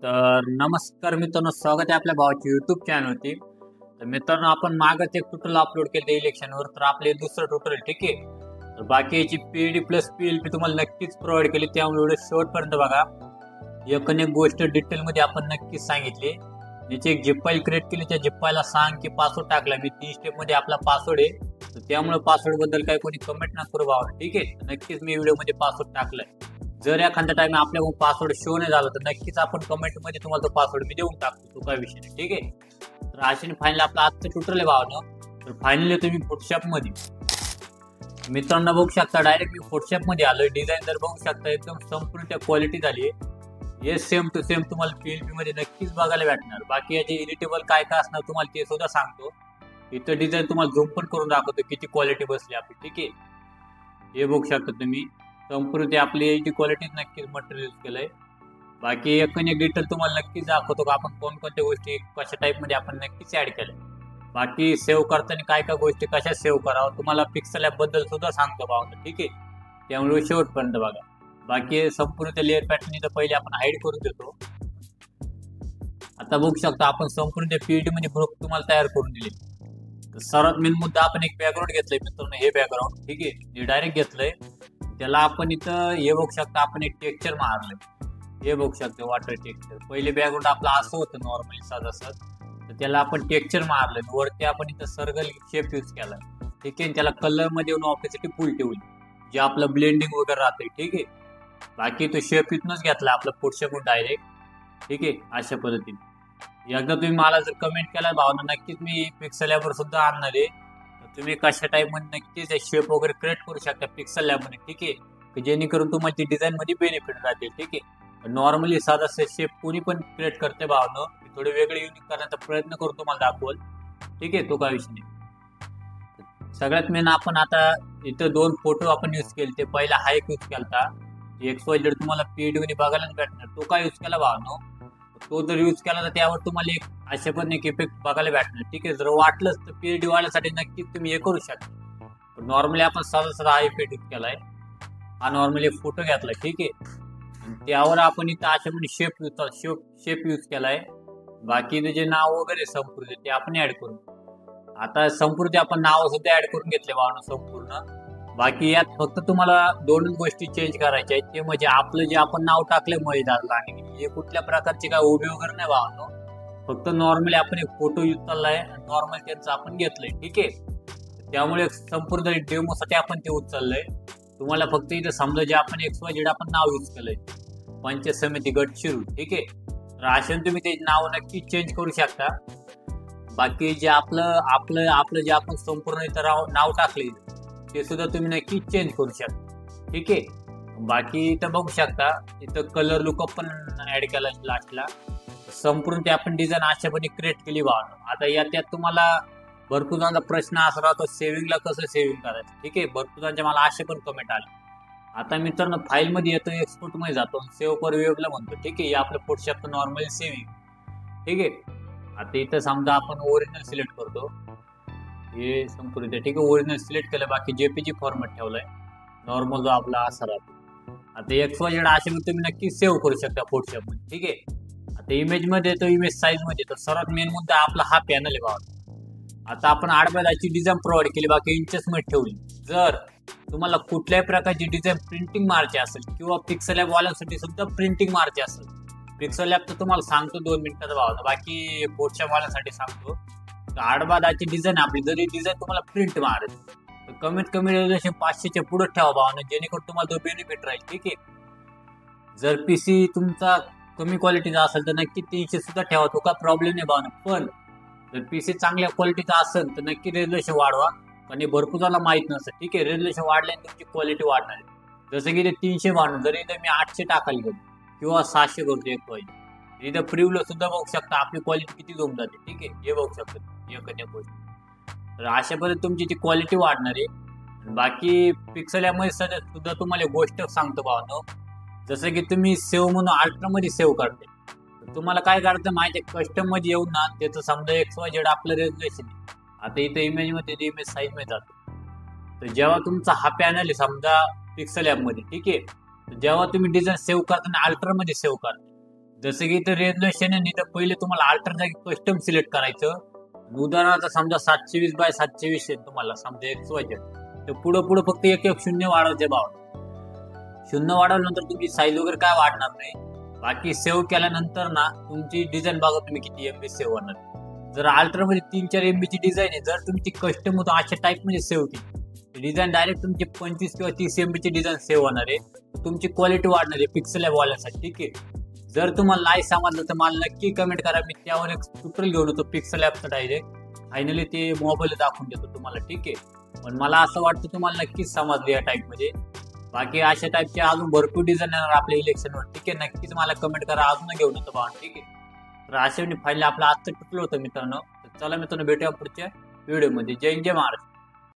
तर नमस्कार मित्रांनो, स्वागत आहे आपल्या भावाच्या युट्यूब चॅनलवरती. तर मित्रांनो, आपण मागच एक ट्युटोरियल अपलोड केलं इलेक्शनवर, तर आपले दुसरं ट्युटोरियल ठीक आहे. तर बाकी याची पीडी प्लस पीएलपी तुम्हाला नक्कीच प्रोव्हाइड केली, त्यामुळे व्हिडिओ शेवटपर्यंत बघा. एक गोष्ट डिटेलमध्ये आपण नक्कीच सांगितली. ज्याची एक जिप फाईल क्रिएट केली, त्या जिप फाईलला सांग की पासवर्ड टाकला. मी 3 स्टेपमध्ये आपला पासवर्ड आहे, तर त्यामुळे पासवर्ड बद्दल काही कोणी कमेंट ना करू भावा, ठीक आहे. नक्कीच मी व्हिडिओमध्ये पासवर्ड टाकलाय. जर एखाद्या टाइम आपल्याकडून पासवर्ड शो नाही झाला, तर नक्कीच आपण कमेंट मध्ये तुम्हाला तो पासवर्ड मी देऊन टाकतो, तो काय विषय नाही, ठीक आहे. तर अशाने फायनली आपलं आजचं ट्युटोरियल भावनं. तर फायनली तुम्ही फोटोशॉप मध्ये मित्रांनो बघू शकता, डायरेक्ट मी फोटोशॉप मध्ये आलोय. डिझाईन जर बघू शकता, एकदम संपूर्ण त्या क्वालिटी झाली आहे. हे सेम टू सेम तुम्हाला पीएलपी मध्ये नक्कीच बघायला भेटणार. बाकी याचे एडिटेबल काय काय असणार तुम्हाला ते सुद्धा सांगतो. इथं डिझाईन तुम्हाला झूम पण करून दाखवतो किती क्वालिटी बसली आपली, ठीक आहे. हे बघू शकता तुम्ही, संपूर्ण ते आपली एच डी क्वालिटी नक्कीच मटेरियल यूज केलंय. बाकी एक डिटेल तुम्हाला नक्कीच दाखवतो का आपण कोणकोणत्या गोष्टी कशा टाईपमध्ये आपण नक्कीच ऍड केल्या. बाकी सेव्ह करताना काय काय गोष्टी कशा सेव्ह करावं तुम्हाला पिक्सल ॲप बद्दल सुद्धा सांगतो भावना, ठीक आहे. त्यामुळे शेवटपर्यंत बघा. बाकी संपूर्ण ते लेअर पॅटर्न इथं पहिले आपण हाईड करून देतो. आता बघू शकता आपण संपूर्ण त्या पीएडी मध्ये ग्रुप तुम्हाला तयार करून दिले. सर्वात मेन मुद्दा, आपण एक बॅकग्राऊंड घेतलंय मित्रांनो, हे बॅकग्राऊंड ठीक आहे, हे डायरेक्ट घेतलंय. त्याला आपण इथं हे बघू शकता, आपण एक टेक्स्चर मारलंय. हे बघू शकतो वॉटर टेक्स्चर. पहिले बॅकग्राऊंड आपलं असं होतं नॉर्मली साधासत, तर त्याला आपण टेक्स्चर मारलंय. वरती आपण इथं सर्कल शेप यूज केलाय, ठीक आहे. त्याला कलर मध्ये येऊन ऑपेसिटी फुल ठेवली, जे आपलं ब्लेंडिंग वगैरे राहतंय, ठीक आहे. बाकी तो शेप इथूनच घेतला आपला फोटोशॉप डायरेक्ट, ठीक आहे. अशा पद्धतीने एकदा तुम्ही मला जर कमेंट केला भावना, नक्कीच मी पिक्सल लॅबवर सुद्धा आणणार आहे. तुम्ही कशा टाईप मध्ये नक्कीच शेप वगैरे क्रिएट करू शकता पिक्सल लॅब मध्ये, ठीक आहे. जेणेकरून तुम्हाला ती डिझाईन मध्ये बेनिफिट राहतील, ठीक आहे. नॉर्मली साधा शेप कोणी पण क्रिएट करते भावना, थोडे वेगळे युनिक करण्याचा प्रयत्न करून तुम्हाला दाखवल, ठीक आहे. तो काय विषय नाही. सगळ्यात मेन आपण आता इथं 2 फोटो आपण यूज केले. ते पहिला हा एक यूज केला, XY तुम्हाला पीएडी मध्ये बघायला भेटणार. तो काय यूज केला भावना, तो जर यूज केला तर त्यावर तुम्हाला एक असे पण एक इफेक्ट बघायला भेटणार, ठीक आहे. जर वाटलंच तर पीएडी वाढण्यासाठी नक्कीच तुम्ही हे करू शकता. नॉर्मली आपण साधा हा इफेक्ट यूज केलाय. हा नॉर्मली फोटो घेतलाय, ठीक आहे. त्यावर आपण इथं अशा म्हणजे शेप यूज केलाय. बाकी जे नाव वगैरे संपूर्ण ते आपण ऍड करू. आता संपूर्ण आपण नाव सुद्धा ऍड करून घेतले भावना संपूर्ण. बाकी यात फक्त तुम्हाला 2 गोष्टी चेंज करायच्या आहेत. ते म्हणजे आपलं जे आपण नाव टाकले मैदानला, आणि हे कुठल्या प्रकारचे काय उभे वगैरे नाही भावनो, फक्त नॉर्मली आपण एक फोटो यूज चाललाय, नॉर्मल त्यांचं आपण घेतलंय, ठीक आहे. त्यामुळे संपूर्ण डेमोसाठी आपण ते उचललंय. तुम्हाला फक्त इथं समजा जे आपण XYZ आपण नाव यूज केलंय, पंचायत समिती गडचिरोली, ठीक आहे. तर अशा तुम्ही ते नाव नक्की चेंज करू शकता. बाकी जे आपलं जे आपण संपूर्ण इथं नाव टाकले ते सुद्धा तुम्ही नक्की चेंज करू शकता, ठीक आहे. बाकी इथं बघू शकता, इथं कलर लुकअप पण ऍड केला लास्टला. संपूर्ण ते आपण डिझाईन अशापणे क्रिएट केली भावना. आता त्यात तुम्हाला भरपूर जणांचा प्रश्न असा राहतो, सेव्हिंगला कसं सेव्हिंग करायचं, ठीक आहे. भरपूर जणांचे मला असे पण कमेंट आले. आता मित्रांनो, फाईल मध्ये येतो, एक्सपोर्ट मध्ये जातो, सेव्ह पर वेबला म्हणतो, ठीक आहे. आपलं फोटोशॉपचं नॉर्मल सेव्हिंग, ठीक आहे. आता इथं समजा आपण ओरिजिनल सिलेक्ट करतो, हे संपूर्ण ठीक आहे. ओरिजिनल सिलेक्ट केलं, बाकी जेपीजी फॉर्मॅट ठेवलाय नॉर्मल जो आपला असा राहतो. आता XYZ असे तुम्ही नक्की सेव्ह करू शकता फोटोशॉप मध्ये, ठीक आहे. आता इमेज मध्ये येतो, इमेज साईज मध्ये येतो. सर्वात मेन मुद्दा आपला हा पॅनल आहे भावा. आता आपण 8x10 डिझाईन प्रोव्हाइड केली, बाकी इंचेस मध्ये ठेवली. जर तुम्हाला कुठल्याही प्रकारची डिझाईन प्रिंटिंग मारायची असेल, किंवा पिक्सल लॅब वाल्यांसाठी सुद्धा प्रिंटिंग मारायची असेल, पिक्सल लॅब तर तुम्हाला सांगतो 2 मिनिटाचा भावा. बाकी फोटोशॉप वाल्यांसाठी सांगतो, 8x10 डिझाईन आपली जरी डिझाईन तुम्हाला प्रिंट मारेल, तर कमीत कमी रेझोल्यूशन 500च्या पुढे ठेवा भावना, जेणेकरून तुम्हाला तो बेनिफिट राहील, ठीक आहे. जर पीसी तुमचा कमी क्वालिटीचा असेल तर नक्की 300 सुद्धा ठेवा, तो काय प्रॉब्लेम नाही भावना. पण जर पीसी चांगल्या क्वालिटीचा असेल तर नक्की रेझोल्यूशन वाढवा, आणि भरपूर जणांना माहित नसतं, ठीक आहे. रेझोल्यूशन वाढल्याने तुमची क्वालिटी वाढणार आहे. जसं की ते 300 वाढून जरी इथं मी 800 टाकायला गेलो, किंवा 700 करतो एक पाहिजे, इथं प्रिव्ह्यूला सुद्धा बघू शकता आपली क्वालिटी किती झूम जाते, ठीक आहे. हे बघू शकता एक गोष्ट. तर अशा पद्धतीने तुमची ती क्वालिटी वाढणार आहे. बाकी पिक्सल ॲपमध्ये सुद्धा तुम्हाला गोष्ट सांगतो भावनो, जसं की तुम्ही सेव्ह म्हणून अल्ट्रामध्ये सेव्ह करते, तर तुम्हाला काय करायचं माहिती आहे, कस्टम मध्ये येऊन ना त्याचं समजा XYZ आपलं रेझोल्यूशन आहे. आता इथं इमेज मध्ये इमेज साईज मध्ये जातो. तर जेव्हा तुमचा हा पॅनल आहे समजा पिक्सल ॲपमध्ये, ठीक आहे, जेव्हा तुम्ही डिझाईन सेव्ह करताना अल्ट्रामध्ये सेव्ह करता, जसं की इथं रेझोल्युशन आहे तर पहिले तुम्हाला अल्टर जागी कस्टम सिलेक्ट करायचं. उदाहरणार्थ समजा 720 बाय 720 आहे तुम्हाला समजा XYZ, तर पुढं पुढं फक्त एक शून्य वाढवायचे भाव. शून्य वाढवल्यानंतर तुमची साईज वगैरे काय वाढणार नाही. बाकी सेव्ह केल्यानंतर ना तुमची डिझाईन बघा तुम्ही किती MB सेव्ह होणार. जर अल्टर मध्ये 3-4 MB ची डिझाईन आहे, जर तुमची कस्टम होतो अशा टाईप मध्ये सेव्ह केली डिझाईन डायरेक्ट तुमची 25 किंवा 30 MB ची डिझाईन सेव्ह होणार आहे. तुमची क्वालिटी वाढणार आहे पिक्सल ॲप वाल्यासाठी. ठीक आहे, जर तुम्हाला नाही समजलं तर मला नक्की कमेंट करा. मी त्यावर एक ट्युटोरियल घेऊन होतो पिक्सल ॲपचं डायरेक्ट. फायनली ते मोबाईल दाखवून देतो तुम्हाला. ठीक आहे, पण मला असं वाटतं तुम्हाला नक्कीच समजलं या टाईप मध्ये. बाकी अशा टाईपचे अजून भरपूर डिझाईन येणार आपल्या इलेक्शनवर. ठीक आहे, नक्कीच मला कमेंट करा, अजून घेऊन येतो भाऊ. ठीक आहे, तर अशा फायनली आपलं आजचं ट्युटोरियल होतं मित्रांनो. तर चला मित्रांनो, भेटूया पुढच्या व्हिडिओमध्ये. जय हिंद, जय महाराष्ट्र.